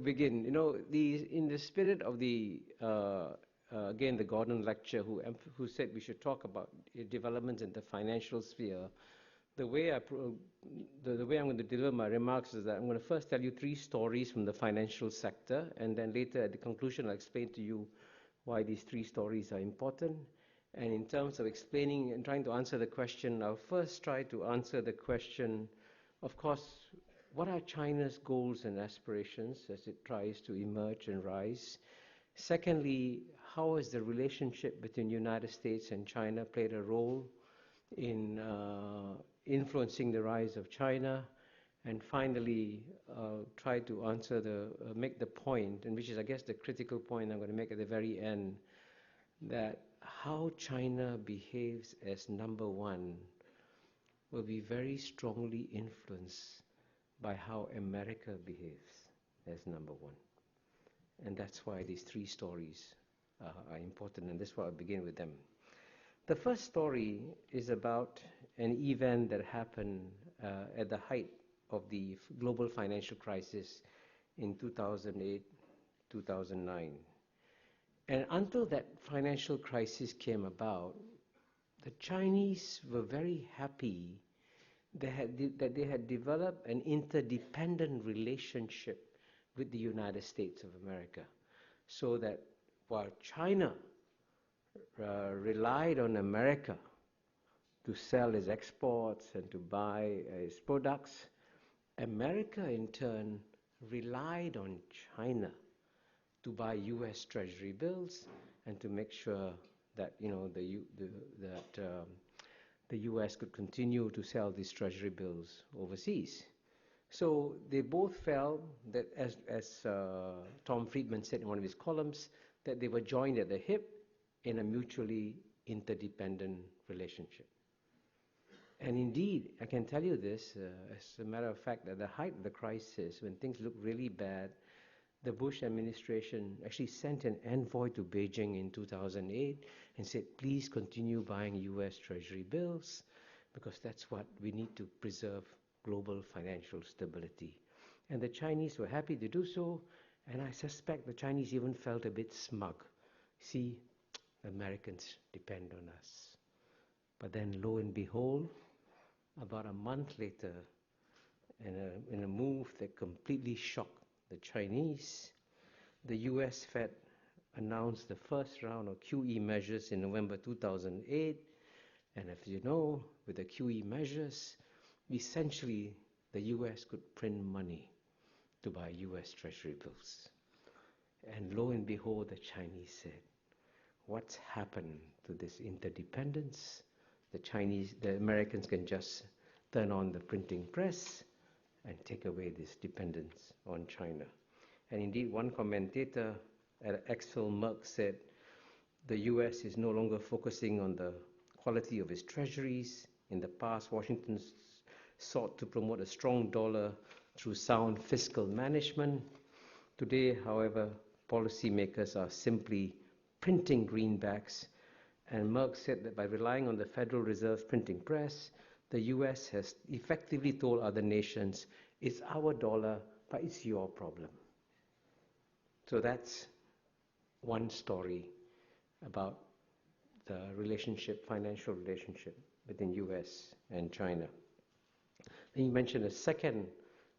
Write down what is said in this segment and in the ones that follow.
begin. In the spirit of again, the Gordon lecture, who said we should talk about developments in the financial sphere, the way I'm going to deliver my remarks is that I'm going to first tell you 3 stories from the financial sector, and then later at the conclusion I'll explain to you why these 3 stories are important. And in terms of explaining and trying to answer the question, I'll first try to answer the question, of course, what are China's goals and aspirations as it tries to emerge and rise? Secondly, how has the relationship between the United States and China played a role in influencing the rise of China? And finally, try to make the point, and which is, I guess, the critical point I'm going to make at the very end, that how China behaves as number one will be very strongly influenced by how America behaves as number one. And that's why these 3 stories are important, and that's why I'll begin with them. The first story is about an event that happened at the height of the global financial crisis in 2008, 2009. And until that financial crisis came about, the Chinese were very happy that they had developed an interdependent relationship with the United States of America. So that while China relied on America to sell its exports and to buy its products, America in turn relied on China to buy U.S. Treasury bills and to make sure that the U.S. could continue to sell these Treasury bills overseas. So they both felt that, as Tom Friedman said in one of his columns, that they were joined at the hip in a mutually interdependent relationship. And indeed, I can tell you this, as a matter of fact, at the height of the crisis, when things looked really bad, the Bush administration actually sent an envoy to Beijing in 2008 and said, please continue buying U.S. Treasury bills, because that's what we need to preserve global financial stability. And the Chinese were happy to do so, and I suspect the Chinese even felt a bit smug. See, the Americans depend on us. But then, lo and behold, about a month later, in a move that completely shocked the Chinese, the US Fed announced the first round of QE measures in November 2008. And as you know, with the QE measures, essentially the US could print money to buy US Treasury bills. And lo and behold, the Chinese said, what's happened to this interdependence? The Americans can just turn on the printing press and take away this dependence on China. And indeed, one commentator at Axel Merck said, the US is no longer focusing on the quality of its treasuries. In the past, Washington sought to promote a strong dollar through sound fiscal management. Today, however, policymakers are simply printing greenbacks. And Merck said that by relying on the Federal Reserve's printing press, the US has effectively told other nations, it's our dollar, but it's your problem. So that's one story about the financial relationship between US and China. Then you mentioned a second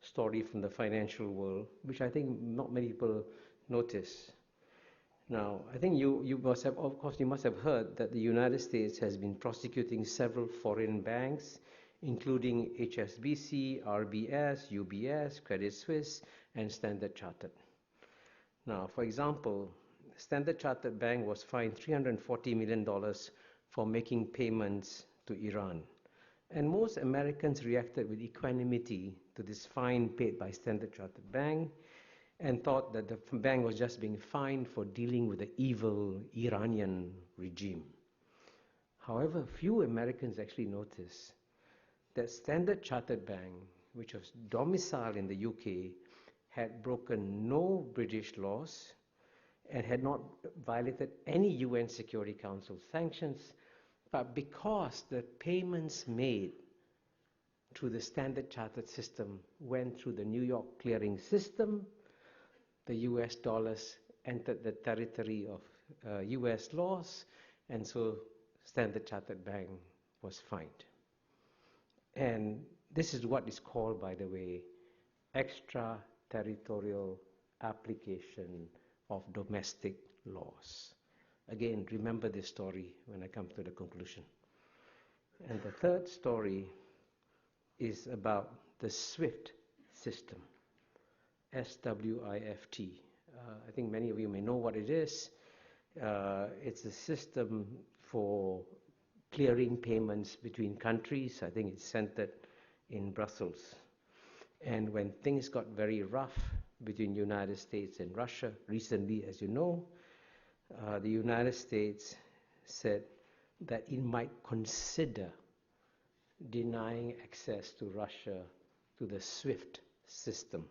story from the financial world, which I think not many people notice. Now, I think you must have heard that the United States has been prosecuting several foreign banks, including HSBC, RBS, UBS, Credit Suisse, and Standard Chartered. Now, for example, Standard Chartered Bank was fined $340 million for making payments to Iran. And most Americans reacted with equanimity to this fine paid by Standard Chartered Bank, and thought that the bank was just being fined for dealing with the evil Iranian regime. However, few Americans actually noticed that Standard Chartered Bank, which was domiciled in the UK, had broken no British laws and had not violated any UN Security Council sanctions, but because the payments made through the Standard Chartered system went through the New York clearing system, the US dollars entered the territory of US laws, and so Standard Chartered Bank was fined. And this is what is called, by the way, extraterritorial application of domestic laws. Again, remember this story when I come to the conclusion. And the third story is about the SWIFT system, SWIFT. I think many of you may know what it is. It's a system for clearing payments between countries. I think it's centered in Brussels. And when things got very rough between the United States and Russia recently, as you know, the United States said that it might consider denying access to Russia to the SWIFT system.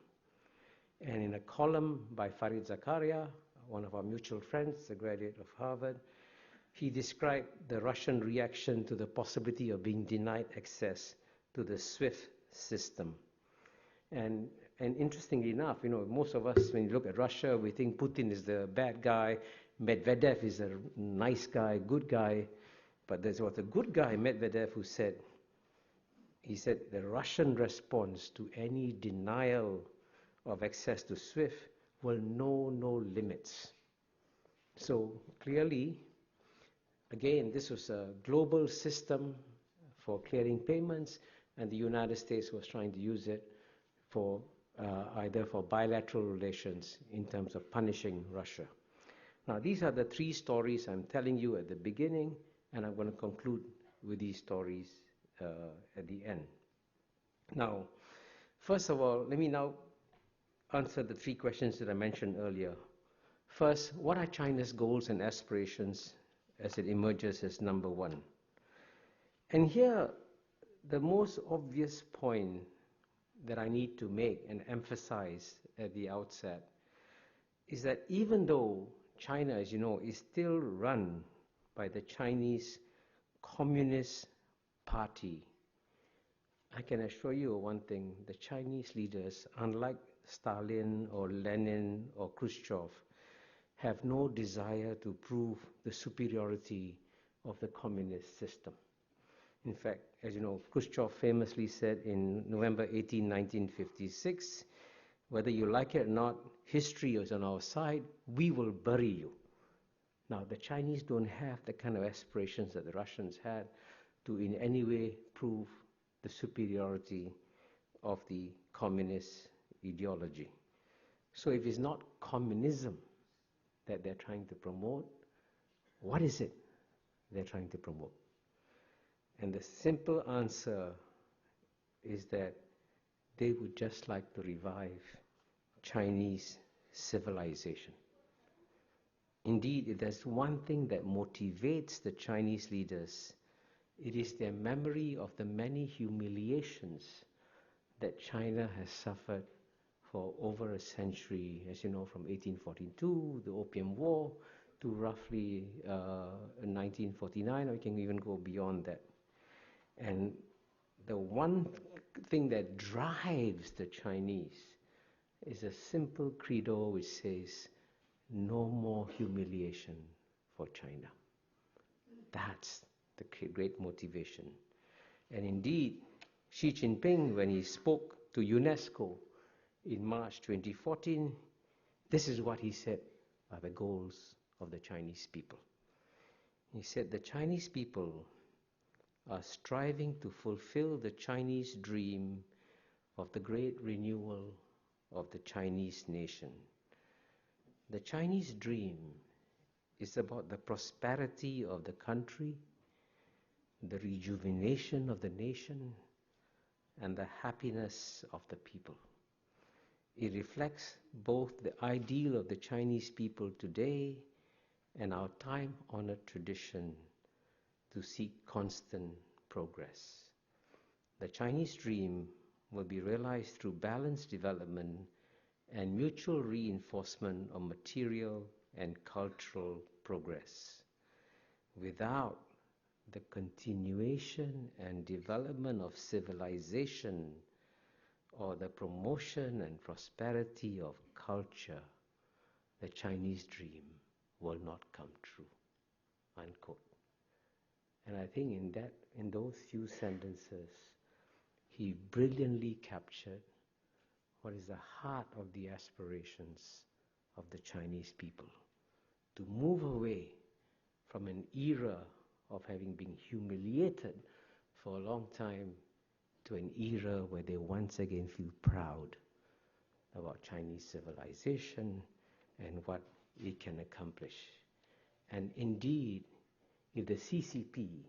And in a column by Farid Zakaria, one of our mutual friends, a graduate of Harvard, he described the Russian reaction to the possibility of being denied access to the SWIFT system. And interestingly enough, you know, most of us, when you look at Russia, we think Putin is the bad guy, Medvedev is a nice guy, good guy. But there was a good guy, Medvedev, who said, he said the Russian response to any denial of access to SWIFT will know no limits. So clearly, again, this was a global system for clearing payments, and the United States was trying to use it for either for bilateral relations in terms of punishing Russia. Now, these are the three stories I'm telling you at the beginning, and I'm going to conclude with these stories at the end. Now, first of all, let me now answer the three questions that I mentioned earlier. First, what are China's goals and aspirations as it emerges as number one? And here, the most obvious point that I need to make and emphasize at the outset is that even though China, as you know, is still run by the Chinese Communist Party, I can assure you one thing: the Chinese leaders, unlike Stalin or Lenin or Khrushchev, have no desire to prove the superiority of the communist system. In fact, as you know, Khrushchev famously said in November 1956, whether you like it or not, history is on our side, we will bury you. Now, the Chinese don't have the kind of aspirations that the Russians had to in any way prove the superiority of the communist ideology. So if it's not communism that they're trying to promote, what is it they're trying to promote? And the simple answer is that they would just like to revive Chinese civilization. Indeed, if there's one thing that motivates the Chinese leaders, it is their memory of the many humiliations that China has suffered for over a century, as you know, from 1842, the Opium War, to roughly 1949, or we can even go beyond that. And the one thing that drives the Chinese is a simple credo which says, no more humiliation for China. That's the great motivation. And indeed, Xi Jinping, when he spoke to UNESCO in March 2014, this is what he said are the goals of the Chinese people. He said the Chinese people are striving to fulfill the Chinese dream of the great renewal of the Chinese nation. The Chinese dream is about the prosperity of the country, the rejuvenation of the nation, and the happiness of the people. It reflects both the ideal of the Chinese people today and our time-honored tradition to seek constant progress. The Chinese dream will be realized through balanced development and mutual reinforcement of material and cultural progress. Without the continuation and development of civilization or the promotion and prosperity of culture, the Chinese dream will not come true, unquote. And I think in those few sentences, he brilliantly captured what is the heart of the aspirations of the Chinese people, to move away from an era of having been humiliated for a long time to an era where they once again feel proud about Chinese civilization and what it can accomplish. And indeed, if the CCP,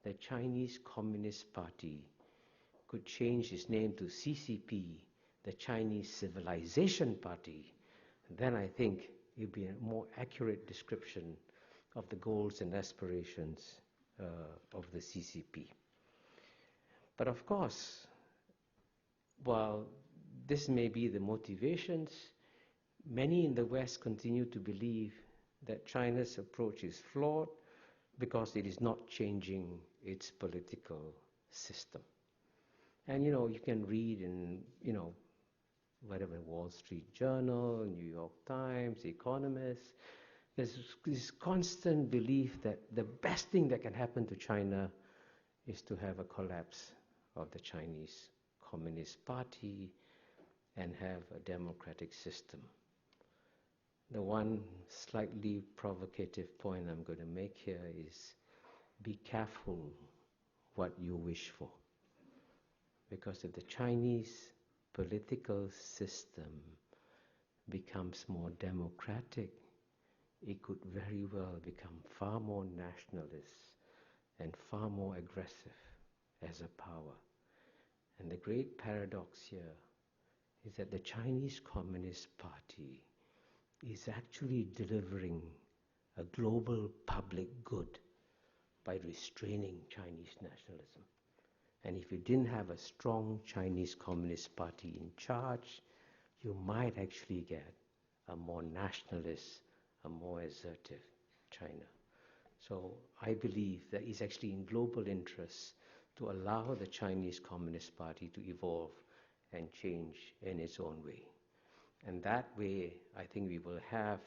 the Chinese Communist Party, could change its name to CCP, the Chinese Civilization Party, then I think it would be a more accurate description of the goals and aspirations of the CCP. But of course, while this may be the motivations, many in the West continue to believe that China's approach is flawed because it is not changing its political system. And you can read in, whatever, Wall Street Journal, New York Times, Economist, there's this constant belief that the best thing that can happen to China is to have a collapse of the Chinese Communist Party and have a democratic system. The one slightly provocative point I'm going to make here is be careful what you wish for. Because if the Chinese political system becomes more democratic, it could very well become far more nationalist and far more aggressive as a power. And the great paradox here is that the Chinese Communist Party is actually delivering a global public good by restraining Chinese nationalism. And if you didn't have a strong Chinese Communist Party in charge, you might actually get a more nationalist, a more assertive China. So I believe that it's actually in global interest to allow the Chinese Communist Party to evolve and change in its own way. And that way, I think we will have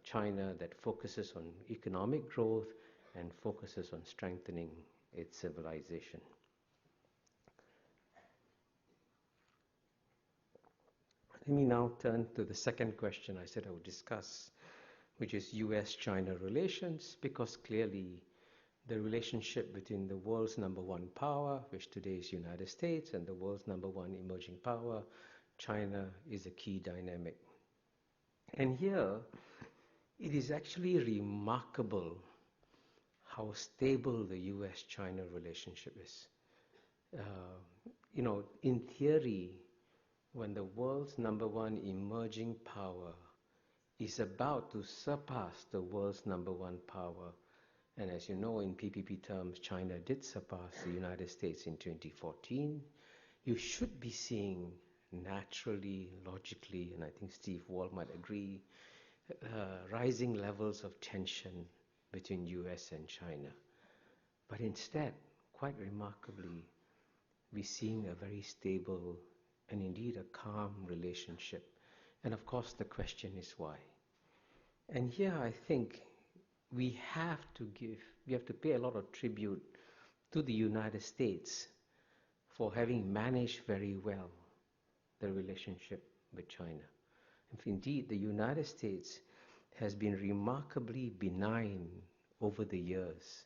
China that focuses on economic growth and focuses on strengthening its civilization. Let me now turn to the second question I said I would discuss, which is US-China relations, because clearly the relationship between the world's number one power, which today is the United States, and the world's number one emerging power, China, is a key dynamic. And here, it is actually remarkable how stable the US-China relationship is. In theory, when the world's number one emerging power is about to surpass the world's number one power, and as you know, in PPP terms, China did surpass the United States in 2014, you should be seeing naturally, logically, and I think Steve Wall might agree, rising levels of tension between US and China. But instead, quite remarkably, we're seeing a very stable and indeed a calm relationship. And of course, the question is why. And here I think we have to pay a lot of tribute to the United States for having managed very well the relationship with China. If indeed the United States has been remarkably benign over the years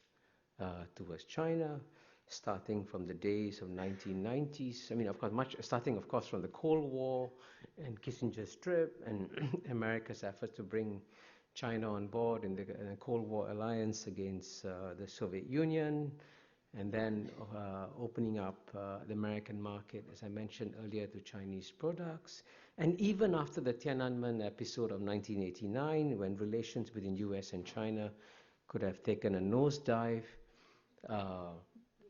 towards China, starting from the days of 1990s. I mean, of course, starting from the Cold War and Kissinger's trip and America's efforts to bring China on board in the Cold War alliance against the Soviet Union, and then opening up the American market, as I mentioned earlier, to Chinese products. And even after the Tiananmen episode of 1989, when relations between US and China could have taken a nosedive,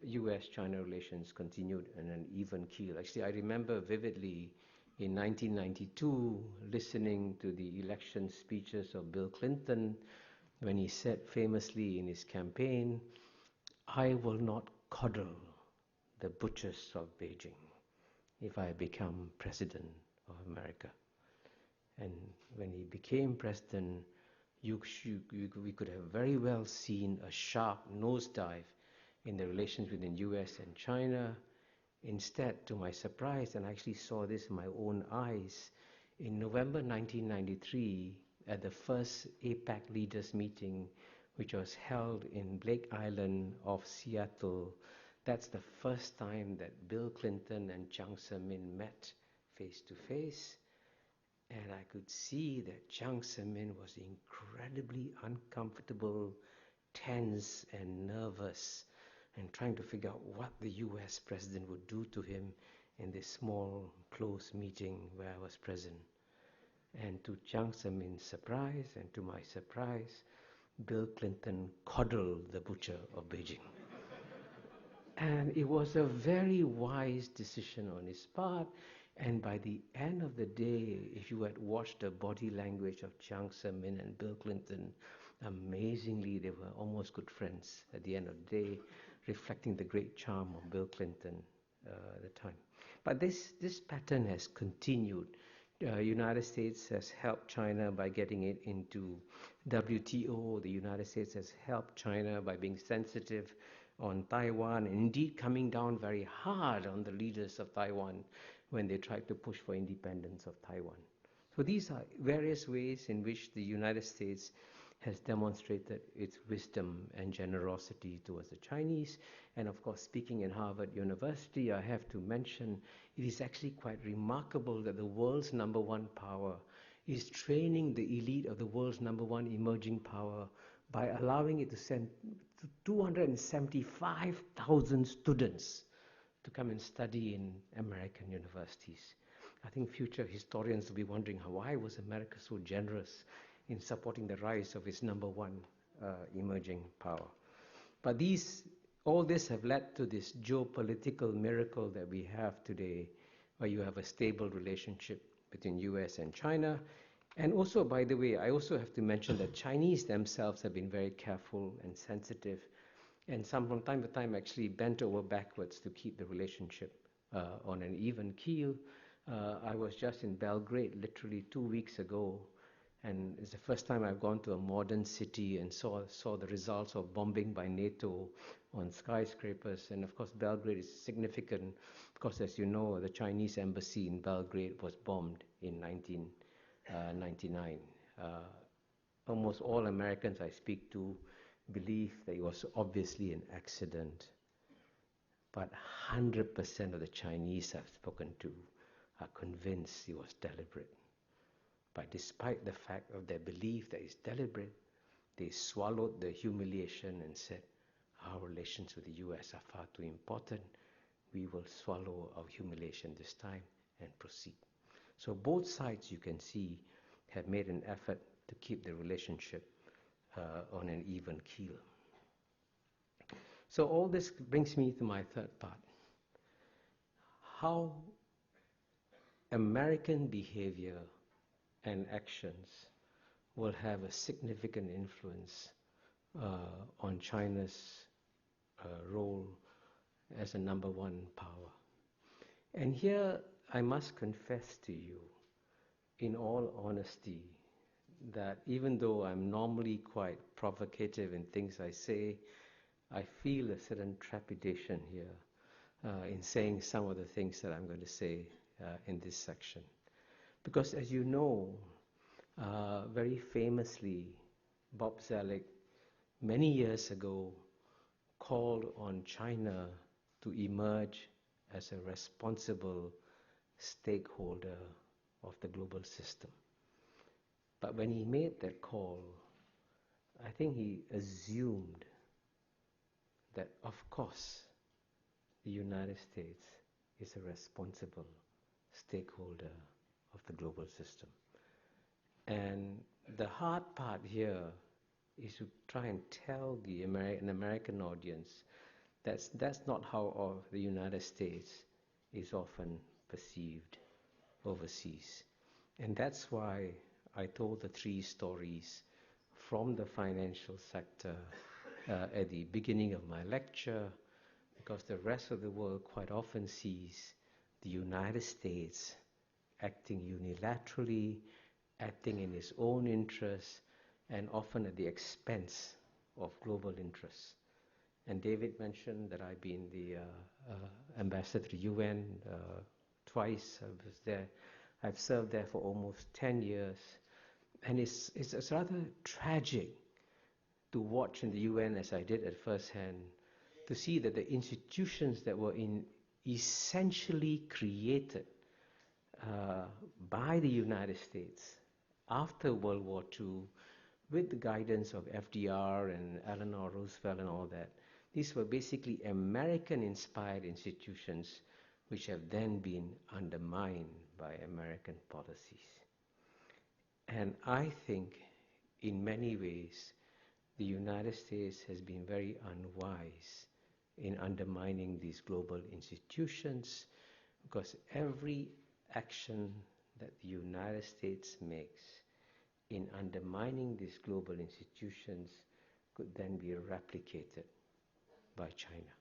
US-China relations continued on an even keel. Actually, I remember vividly in 1992 listening to the election speeches of Bill Clinton when he said famously in his campaign, "I will not coddle the butchers of Beijing if I become president of America." And when he became president, we could have very well seen a sharp nosedive in the relations between US and China. Instead, to my surprise, and I actually saw this in my own eyes, in November 1993, at the first APEC leaders meeting, which was held in Blake Island off Seattle, that's the first time that Bill Clinton and Jiang Zemin met face to face. And I could see that Jiang Zemin was incredibly uncomfortable, tense and nervous, and trying to figure out what the US president would do to him in this small, close meeting where I was present. And to Jiang Zemin's surprise, and to my surprise, Bill Clinton coddled the butcher of Beijing. And it was a very wise decision on his part. And by the end of the day, if you had watched the body language of Jiang Zemin and Bill Clinton, amazingly, they were almost good friends at the end of the day, reflecting the great charm of Bill Clinton at the time. But this pattern has continued. United States has helped China by getting it into WTO. The United States has helped China by being sensitive on Taiwan, and indeed coming down very hard on the leaders of Taiwan when they tried to push for independence of Taiwan. So these are various ways in which the United States has demonstrated its wisdom and generosity towards the Chinese. And of course, speaking in Harvard University, I have to mention it is actually quite remarkable that the world's #1 power is training the elite of the world's #1 emerging power by allowing it to send 275,000 students to come and study in American universities. I think future historians will be wondering, why was America so generous in supporting the rise of its #1 emerging power? But all this have led to this geopolitical miracle that we have today, where you have a stable relationship between US and China. And also, by the way, I also have to mention that Chinese themselves have been very careful and sensitive, and some from time to time actually bent over backwards to keep the relationship on an even keel. I was just in Belgrade literally 2 weeks ago, and it's the first time I've gone to a modern city and saw the results of bombing by NATO on skyscrapers. And of course, Belgrade is significant because, as you know, the Chinese embassy in Belgrade was bombed in 1999. Almost all Americans I speak to believe that it was obviously an accident, but 100% of the Chinese I've spoken to are convinced it was deliberate. But despite the fact of their belief that it's deliberate, they swallowed the humiliation and said, our relations with the US are far too important. We will swallow our humiliation this time and proceed. So both sides, you can see, have made an effort to keep the relationship on an even keel. So all this brings me to my third part. How American behavior and actions will have a significant influence on China's role as a #1 power. And here I must confess to you, in all honesty, that even though I'm normally quite provocative in things I say, I feel a certain trepidation here in saying some of the things that I'm going to say in this section. Because as you know, very famously, Bob Zoellick, many years ago, called on China to emerge as a responsible stakeholder of the global system. But when he made that call, I think he assumed that, of course, the United States is a responsible stakeholder of the global system. And the hard part here is to try and tell an American audience that's not how the United States is often perceived overseas. And that's why I told the 3 stories from the financial sector at the beginning of my lecture, because the rest of the world quite often sees the United States acting unilaterally, acting in its own interests and often at the expense of global interests. And David mentioned that I've been the ambassador to UN twice. I was there. I've served there for almost 10 years. And it's rather tragic to watch in the UN, as I did at first hand, to see that the institutions that were essentially created by the United States after World War II, with the guidance of FDR and Eleanor Roosevelt and all that, these were basically American-inspired institutions which have then been undermined by American policies. And I think in many ways the United States has been very unwise in undermining these global institutions, because every action that the United States makes in undermining these global institutions could then be replicated by China.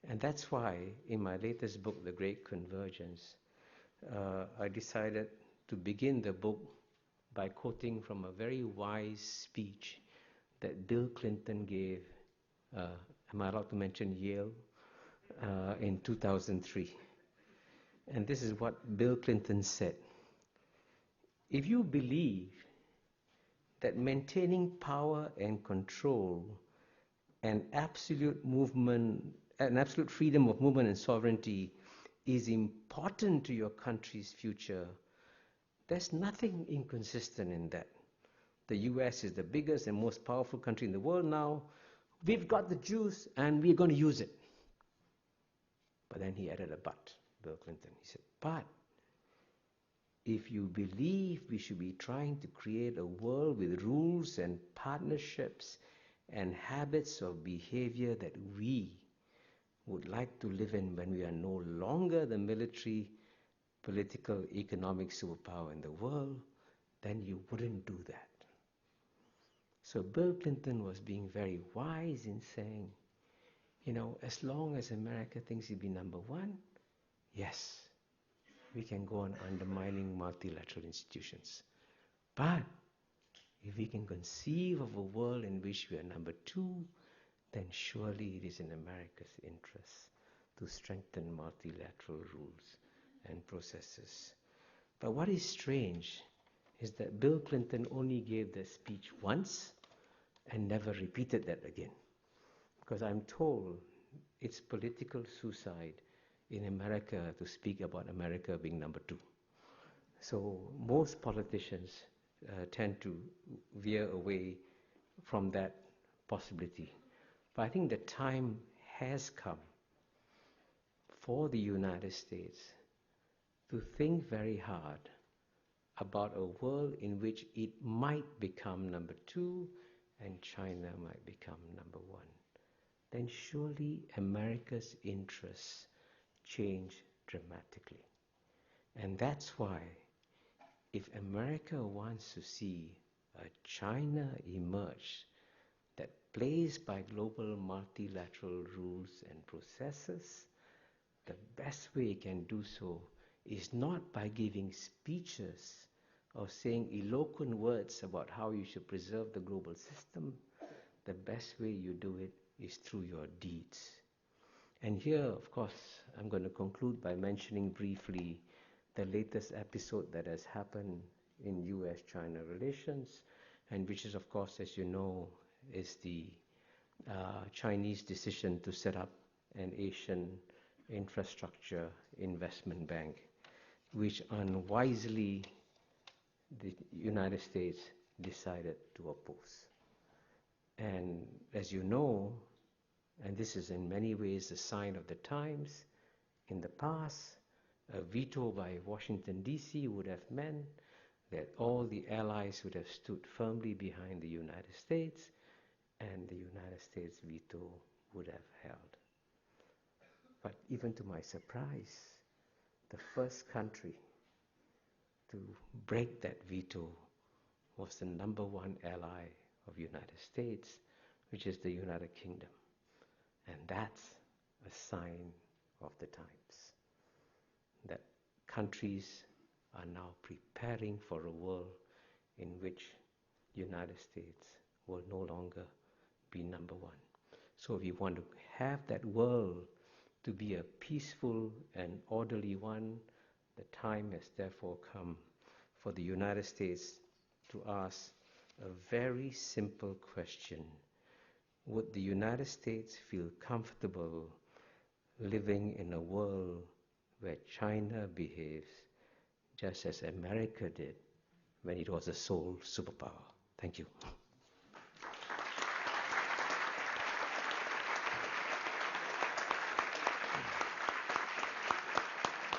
And that's why in my latest book, The Great Convergence, I decided to begin the book by quoting from a very wise speech that Bill Clinton gave, am I allowed to mention Yale, in 2003. And this is what Bill Clinton said. If you believe that maintaining power and control and absolute freedom of movement and sovereignty is important to your country's future, there's nothing inconsistent in that. The US is the biggest and most powerful country in the world now. We've got the juice and we're going to use it. But then he added a but, Bill Clinton. He said, but if you believe we should be trying to create a world with rules and partnerships and habits of behavior that we would like to live in when we are no longer the military, political, economic superpower in the world, then you wouldn't do that. So Bill Clinton was being very wise in saying, you know, as long as America thinks it'll be number one, yes, we can go on undermining multilateral institutions. But if we can conceive of a world in which we are number two, then surely it is in America's interest to strengthen multilateral rules and processes. But what is strange is that Bill Clinton only gave the speech once and never repeated that again. Because I'm told it's political suicide in America to speak about America being number two. So most politicians tend to veer away from that possibility. But I think the time has come for the United States to think very hard about a world in which it might become number two and China might become number one. Then surely America's interests change dramatically. And that's why if America wants to see a China emerge that plays by global multilateral rules and processes, the best way it can do so is not by giving speeches or saying eloquent words about how you should preserve the global system. The best way you do it is through your deeds. And here, of course, I'm going to conclude by mentioning briefly the latest episode that has happened in US-China relations, and which is, of course, as you know, is the Chinese decision to set up an Asian infrastructure investment bank, which unwisely the United States decided to oppose. And as you know, and this is in many ways a sign of the times, in the past, a veto by Washington, D.C. would have meant that all the allies would have stood firmly behind the United States, and the United States veto would have held. But even to my surprise, the first country to break that veto was the number one ally of the United States, which is the United Kingdom. And that's a sign of the times, that countries are now preparing for a world in which the United States will no longer be number one. So if you want to have that world to be a peaceful and orderly one, the time has therefore come for the United States to ask a very simple question. Would the United States feel comfortable living in a world where China behaves just as America did when it was a sole superpower? Thank you.